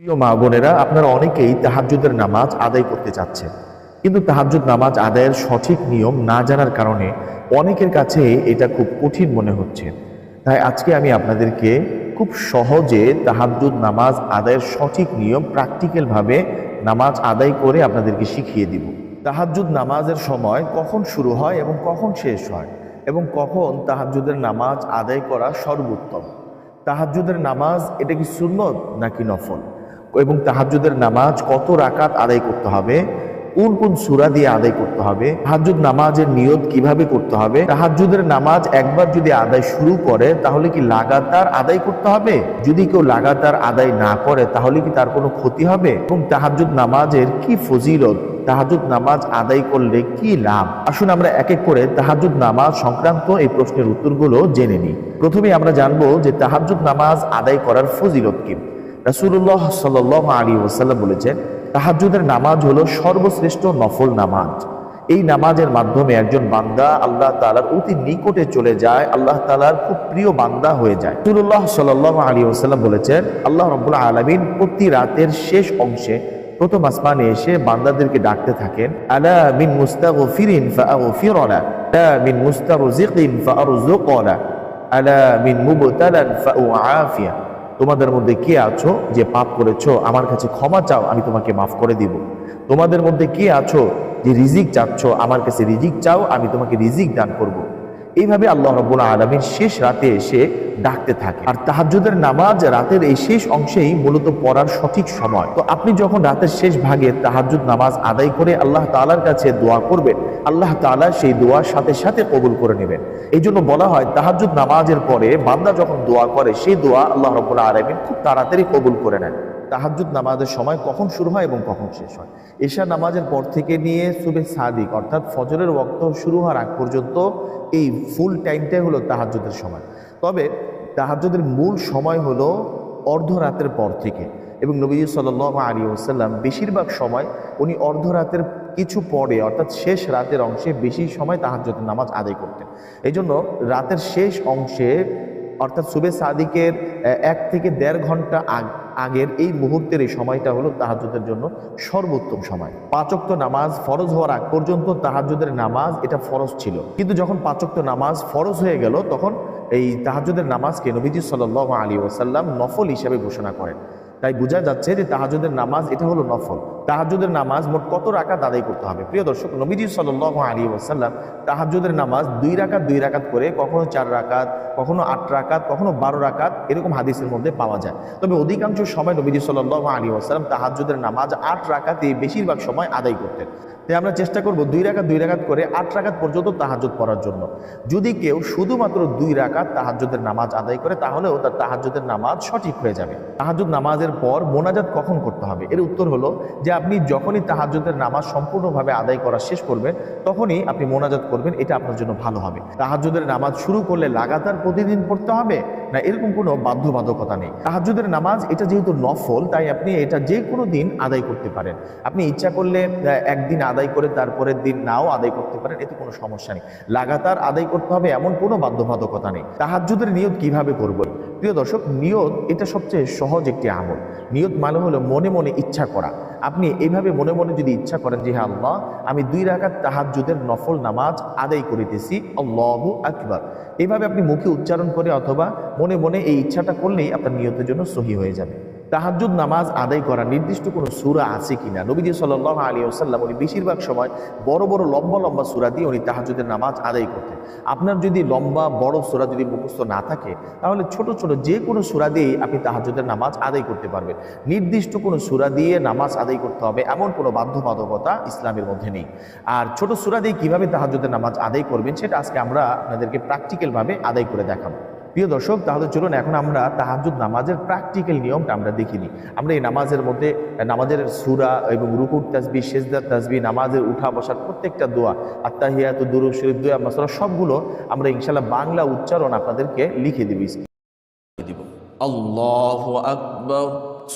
প্রিয় মা বোনেরা, আপনারা অনেকেই তাহাজ্জুদের নামাজ আদায় করতে চাচ্ছেন, কিন্তু তাহাজ্জুদ নামাজ আদায়ের সঠিক নিয়ম না জানার কারণে অনেকের কাছে এটা খুব কঠিন মনে হচ্ছে। তাই আজকে আমি আপনাদেরকে খুব সহজে তাহাজ্জুদ নামাজ আদায়ের সঠিক নিয়ম প্র্যাকটিক্যালভাবে নামাজ আদায় করে আপনাদেরকে শিখিয়ে দিব। তাহাজ্জুদ নামাজের সময় কখন শুরু হয় এবং কখন শেষ হয়, এবং কখন তাহাজ্জুদের নামাজ আদায় করা সর্বোত্তম। তাহাজ্জুদের নামাজ এটা কি সুন্নত নাকি নফল, এবং তাহাজ্জুদের নামাজ কত রাকাত আদায় করতে হবে, কোন কোন সূরা দিয়ে আদায় করতে হবে, তাহাজ্জুদ নামাজের নিয়ত কিভাবে করতে হবে, তাহাজ্জুদের নামাজ একবার যদি আদায় শুরু করে তাহলে কি লাগাতার আদায় করতে হবে, যদি কেউ লাগাতার আদায় না করে তাহলে কি তার কোনো ক্ষতি হবে, এবং তাহাজ্জুদ নামাজের কি ফজিলত, তাহাজ্জুদ নামাজ আদায় করলে কি লাভ। আসুন আমরা এক এক করে তাহাজ্জুদ নামাজ সংক্রান্ত এই প্রশ্নের উত্তরগুলো জেনে নিই। প্রথমে আমরা জানবো যে তাহাজ্জুদ নামাজ আদায় করার ফজিলত কি। রাসূলুল্লাহ সাল্লাল্লাহু আলাইহি ওয়াসাল্লাম বলেছেন, তাহাজ্জুদের নামাজ হলো সর্বশ্রেষ্ঠ নফল নামাজ। এই নামাজের মাধ্যমে একজন বান্দা আল্লাহ তাআলার অতি নিকটে চলে যায়, আল্লাহ তাআলার খুব প্রিয় বান্দা হয়ে যায়। রাসূলুল্লাহ সাল্লাল্লাহু আলাইহি ওয়াসাল্লাম বলেছেন, আল্লাহ রাব্বুল আলামিন প্রতি রাতের শেষ অংশে প্রথম আসমানে এসে বান্দাদেরকে ডাকতে থাকেন, আলা মিন মুস্তাগফিরিন ফাআগফিরনা, আলা মিন মুস্তারজিকিন ফাআরযুকনা, আলা মিন মুবতালান ফাউআফিয়া। তোমাদের মধ্যে কে আছো যে পাপ করেছো, আমার কাছে ক্ষমা চাও, আমি তোমাকে মাফ করে দিব। তোমাদের মধ্যে কে আছো যে রিজিক চাচ্ছ, আমার কাছে রিজিক চাও, আমি তোমাকে রিজিক দান করব। এইভাবে আল্লাহ রাব্বুল আলামিন শেষ রাতে এসে ডাকতে থাকে। আর তাহাজ্জুদের নামাজ রাতের এই শেষ অংশেই মূলত পড়ার সঠিক সময়। তো আপনি যখন রাতের শেষ ভাগে তাহাজ্জুদ নামাজ আদায় করে আল্লাহ তাআলার কাছে দোয়া করবেন, আল্লাহ তাআলা সেই দোয়ার সাথে সাথে কবুল করে নেবেন। এই জন্য বলা হয় তাহাজ্জুদ নামাজের পরে বান্দা যখন দোয়া করে সেই দোয়া আল্লাহ রাব্বুল আলামিন খুব তাড়াতাড়ি কবুল করে নেন। তাহাজ্জুদ নামাজের সময় কখন শুরু হয় এবং কখন শেষ হয়? এশা নামাজের পর থেকে নিয়ে সুবে সাদিক অর্থাৎ ফজরের ওয়াক্ত শুরু হওয়ার আগ পর্যন্ত এই ফুল টাইমটাই হলো তাহাজ্জুদের সময়। তবে তাহাজ্জুদের মূল সময় হলো অর্ধরাতের পর থেকে, এবং নবী সাল্লাল্লাহু আলাইহি ওয়াসাল্লাম বেশিরভাগ সময় উনি অর্ধরাতের কিছু পরে অর্থাৎ শেষ রাতের অংশে বেশি সময় তাহাজ্জুদের নামাজ আদায় করতেন। এই জন্য রাতের শেষ অংশে অর্থাৎ সুবে সাদিকের 1 থেকে 1.5 ঘন্টা আগের এই মুহূর্তের এই সময়টা হলো তাহাজ্জুদের জন্য সর্বোত্তম সময়। 5 ওয়াক্ত নামাজ ফরজ হওয়ার আগ পর্যন্ত তাহাজ্জুদের নামাজ এটা ফরজ ছিল, কিন্তু যখন 5 ওয়াক্ত নামাজ ফরজ হয়ে গেল তখন এই তাহাজ্জুদের নামাজকে নবীজি সাল্লাল্লাহু আলাইহি ওয়াসাল্লাম নফল হিসেবে ঘোষণা করেন। তাই বোঝা যাচ্ছে যে তাহাজ্জুদের নামাজ এটা হলো নফল। তাহাজ্জুদের নামাজ মোট কত রাকাত আদায় করতে হবে? প্রিয় দর্শক, নবীজি সাল্লাল্লাহু আলাইহি ওয়াসাল্লাম তাহাজ্জুদের নামাজ 2 রাকাত করে, কখনো 4 রাকাত, কখনো 8 রাকাত, কখনো 12 রাকাত, এরকম হাদিসের মধ্যে পাওয়া যায়। তবে অধিকাংশ সময় নবীজি সাল্লাল্লাহু আলাইহি ওয়াসাল্লাম তাহাজ্জুদের নামাজ 8 রাকাতে বেশিরভাগ সময় আদায় করতেন। তাই আমরা চেষ্টা করব 2 রাকাত করে 8 রাকাত পর্যন্ত তাহাজ্জুদ পড়ার জন্য। যদি কেউ শুধুমাত্র 2 রাকাত তাহাজ্জুদের নামাজ আদায় করে তাহলেও তার তাহাজ্জুদের নামাজ সঠিক হয়ে যাবে। তাহাজ্জুদ নামাজের পর মোনাজাত কখন করতে হবে? এর উত্তর হলো যে আপনি যখনই তাহাজ্জুদের নামাজ সম্পূর্ণভাবে আদায় করা শেষ করবেন তখনই আপনি মোনাজাত করবেন, এটা আপনার জন্য ভালো হবে। তাহাজ্জুদের নামাজ শুরু করলে লাগাতার প্রতিদিন পড়তে হবে না, এরকম কোনো বাধ্যবাধকতা নেই। তাহাজ্জুদের নামাজ এটা যেহেতু নফল, তাই আপনি এটা যে কোনো দিন আদায় করতে পারেন। আপনি ইচ্ছা করলে একদিন আদায় করে তারপরের দিন নাও আদায় করতে পারেন, এতে কোনো সমস্যা নেই। লাগাতার আদায় করতে হবে এমন কোনো বাধ্যবাধকতা নেই। তাহাজ্জুদের নিয়ত কিভাবে করব? প্রিয় দর্শক, নিয়ত এটা সবচেয়ে সহজ একটি আমল। নিয়ত মানে হলো মনে মনে ইচ্ছা করা। আপনি এইভাবে মনে মনে যদি ইচ্ছা করেন যে হ্যাঁ আল্লাহ, আমি 2 রাকাত তাহাজ্জুদের নফল নামাজ আদায় করিতেছি, আল্লাহু আকবার, এইভাবে আপনি মুখে উচ্চারণ করে অথবা মনে মনে এই ইচ্ছাটা করলেই আপনার নিয়তের জন্য সহি হয়ে যাবে। তাহাজ্জুদ নামাজ আদায় করা নির্দিষ্ট কোনো সূরা আছে কিনা? নবীজি সাল্লাল্লাহু আলাইহি ওয়াসাল্লাম উনি বেশিরভাগ সময় বড় লম্বা সূরা দিয়ে উনি তাহাজ্জুদের নামাজ আদায় করতেন। আপনার যদি লম্বা বড় সূরা যদি মুখস্থ না থাকে তাহলে ছোট যে কোনো সূরা দিয়ে আপনি তাহাজ্জুদের নামাজ আদায় করতে পারবেন। নির্দিষ্ট কোনো সূরা দিয়ে নামাজ আদায় করতে হবে এমন কোনো বাধ্যবাধকতা ইসলামের মধ্যে নেই। আর ছোট সূরা দিয়ে কিভাবে তাহাজ্জুদের নামাজ আদায় করবেন সেটা আজকে আমরা আপনাদেরকে প্র্যাকটিক্যালভাবে আদায় করে দেখাবো। প্রিয় দর্শক, তাহলে চলুন এখন আমরা তাহাজ্জুদ নামাজের প্র্যাকটিক্যাল নিয়মটা আমরা দেখিনি। আমরা এই নামাজের মধ্যে নামাজের সূরা এবং রুকুর তাসবিহ, সিজদার তাসবিহ, নামাজের উঠা বসার প্রত্যেকটা দোয়া, আত্তাহিয়াতু, দুরূদ শরীফ, দোয়া মাসআলা সবগুলো আমরা ইনশাআল্লাহ বাংলা উচ্চারণ আপনাদেরকে লিখে দিব। আল্লাহু আকবার,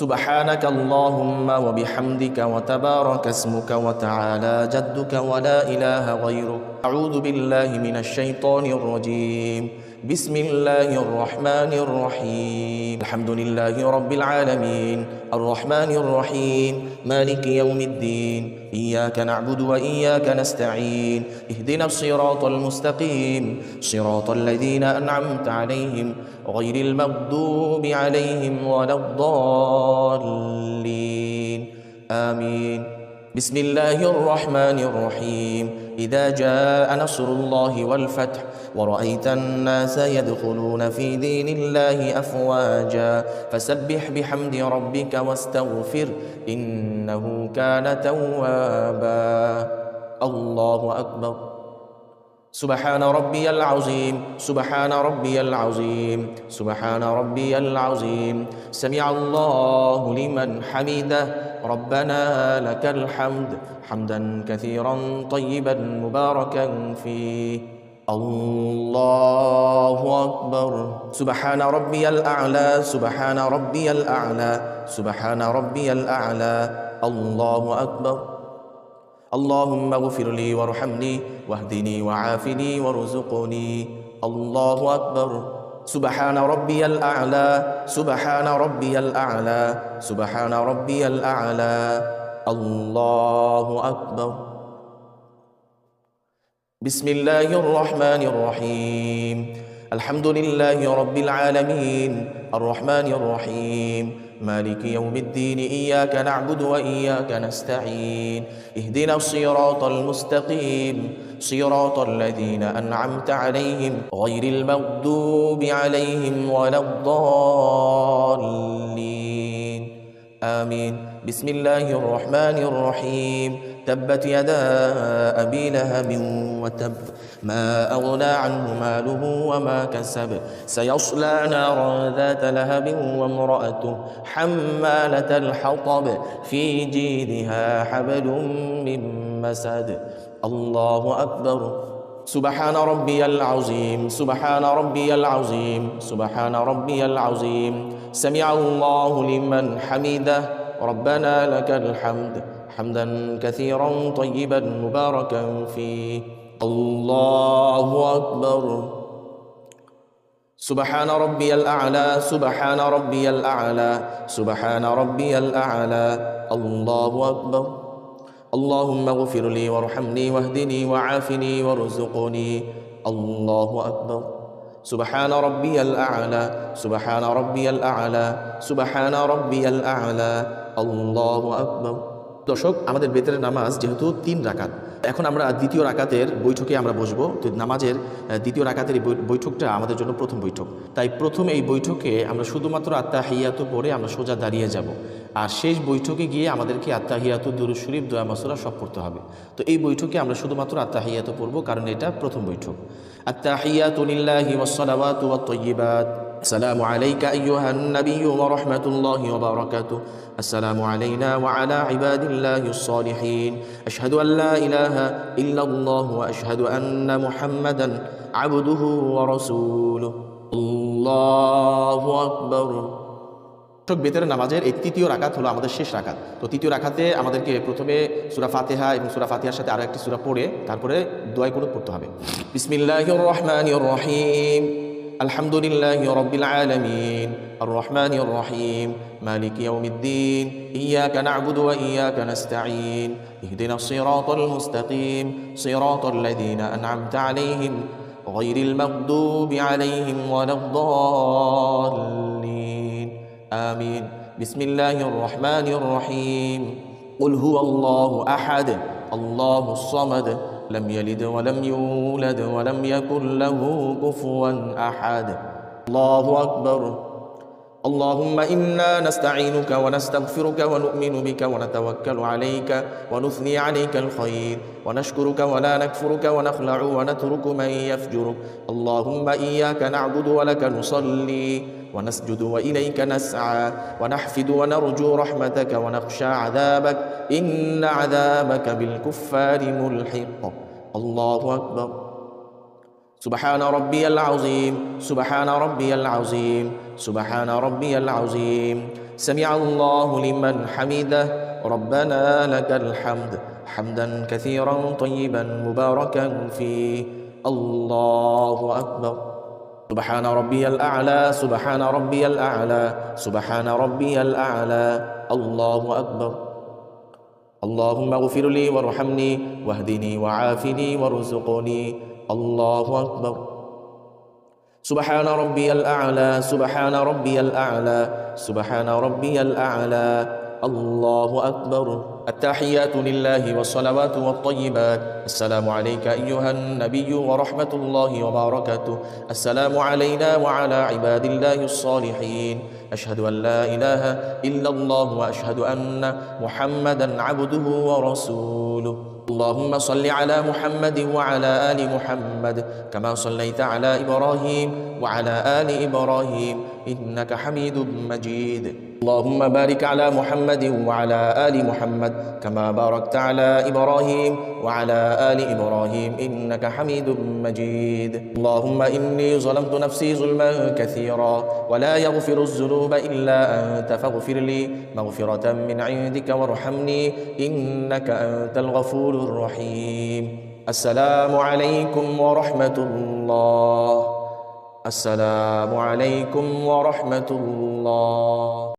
সুবহানাকা আল্লাহুম্মা ওয়া বিহামদিকা ওয়া তাবারাকা ইসমুকা ওয়া তাআলা জাদ্দুকা ওয়া লা ইলাহা গায়রুক, আউযু বিল্লাহি মিনাশ শাইতানির রাজীম, بسم الله الرحمن الرحيم الحمد لله رب العالمين الرحمن الرحيم مالك يوم الدين إياك نعبد وإياك نستعين اهدنا الصراط المستقيم صراط الذين أنعمت عليهم غير المغضوب عليهم ولا الضالين آمين بسم الله الرحمن الرحيم إذا جاء نصر الله والفتح ورأيت الناس يدخلون في دين الله أفواجا فسبح بحمد ربك واستغفر إنه كان توابا الله أكبر سبحان ربي العظيم سبحان ربي العظيم سبحان ربي العظيم سمع الله لمن حمده ربنا لك الحمد حمدا كثيرا طيبا مباركا فيه الله أكبر سبحان ربي الأعلى سبحان ربي الأعلى سبحان ربي الأعلى الله أكبر اللهم اغفر لي وارحمني واهدني وعافني وارزقني الله أكبر سبحان ربي الأعلى سبحان ربي الأعلى سبحان ربي الأعلى الله أكبر بسم الله الرحمن الرحيم الحمد لله رب العالمين الرحمن الرحيم مالك يوم الدين إياك نعبد وإياك نستعين اهدنا الصراط المستقيم صراط الذين أنعمت عليهم غير المغضوب عليهم ولا الضالين آمين بسم الله الرحمن الرحيم تبت يدا أبي لهب وتب ما أغنى عنه ماله وما كسب سيصلى نارا ذات لهب وامرأته حمالة الحطب في جيدها حبل من مسد الله أكبر سبحان ربي العظيم سبحان ربي العظيم سبحان ربي العظيم سمع الله لمن حمده ربنا لك الحمد حمدا كثيرا طيبا مباركا فيه الله أكبر سبحان ربي الأعلى سبحان ربي الأعلى سبحان ربي الأعلى الله أكبر اللهم اغفر لي وارحمني واهدني وعافني وارزقني الله أكبر سبحان ربي الأعلى سبحان ربي الأعلى سبحان ربي الأعلى الله أكبر দর্শক আমাদের বেতরের নামাজ যেহেতু 3 রাকাত এখন আমরা দ্বিতীয় রাকাতের বৈঠকে আমরা বসবো তো নামাজের দ্বিতীয় রাকাতের এই বৈঠকটা আমাদের জন্য প্রথম বৈঠক তাই প্রথম এই বৈঠকে আমরা শুধুমাত্র আত্তাহিয়াতু পড়ে আমরা সোজা দাঁড়িয়ে যাব আর শেষ বৈঠকে গিয়ে আমাদেরকে আত্তাহিয়াতু দুরূদ শরীফ দোয়া মাসুরা সব পড়তে হবে তো এই বৈঠকে আমরা শুধুমাত্র আত্তাহিয়াতু পড়ব কারণ এটা প্রথম বৈঠক আত্তাহিয়াতু লিল্লাহি ওয়াস সালাওয়াতু ওয়াত তাইয়্যিবাত السلام عليك أيها النبي ورحمة الله وبركاته السلام علينا وعلى عباد الله الصالحين أشهد أن لا إله إلا الله وأشهد أن محمدا عبده ورسوله الله أكبر বেতের নামাজের এই তৃতীয় রাকাত হলো আমাদের শেষ রাকাত তো তৃতীয় রাকাতে আমাদেরকে প্রথমে সূরা ফাতিহা এবং সূরা ফাতিহার সাথে আরো একটি সূরা পড়ে তারপরে দোয়া কুনুত পড়তে হবে বিসমিল্লাহির রহমানির রহিম الحمد لله رب العالمين الرحمن الرحيم مالك يوم الدين إياك نعبد وإياك نستعين اهدنا الصراط المستقيم صراط الذين أنعمت عليهم غير المغضوب عليهم ولا الضالين آمين بسم الله الرحمن الرحيم قل هو الله أحد الله الصمد لم يلد ولم يولد ولم يكن له كفوا أحد الله أكبر اللهم إنا نستعينك ونستغفرك ونؤمن بك ونتوكل عليك ونثني عليك الخير ونشكرك ولا نكفرك ونخلع ونترك من يفجرك اللهم إياك نعبد ولك نصلي ونسجد وإليك نسعى ونحفد ونرجو رحمتك ونخشى عذابك إن عذابك بالكفار ملحق الله أكبر سبحان ربي العظيم سبحان ربي العظيم سبحان ربي العظيم سمع الله لمن حمده ربنا لك الحمد حمدا كثيرا طيبا مباركا فيه الله أكبر سبحان ربي الأعلى سبحان ربي الأعلى سبحان ربي الأعلى الله أكبر اللهم اغفر لي وارحمني واهدني وعافني وارزقني الله أكبر سبحان ربي الأعلى سبحان ربي الأعلى سبحان ربي الأعلى الله أكبر التحيات لله والصلوات والطيبات السلام عليك أيها النبي ورحمة الله وبركاته السلام علينا وعلى عباد الله الصالحين أشهد أن لا إله إلا الله وأشهد أن محمدا عبده ورسوله اللهم صل على محمد وعلى آل محمد كما صليت على إبراهيم وعلى آل إبراهيم إنك حميد مجيد اللهم بارك على محمد وعلى آل محمد كما باركت على إبراهيم وعلى آل إبراهيم إنك حميد مجيد اللهم إني ظلمت نفسي ظلما كثيرا ولا يغفر الذنوب إلا أنت فاغفر لي مغفرة من عندك وارحمني إنك أنت الغفور الرحيم السلام عليكم ورحمة الله السلام عليكم ورحمة الله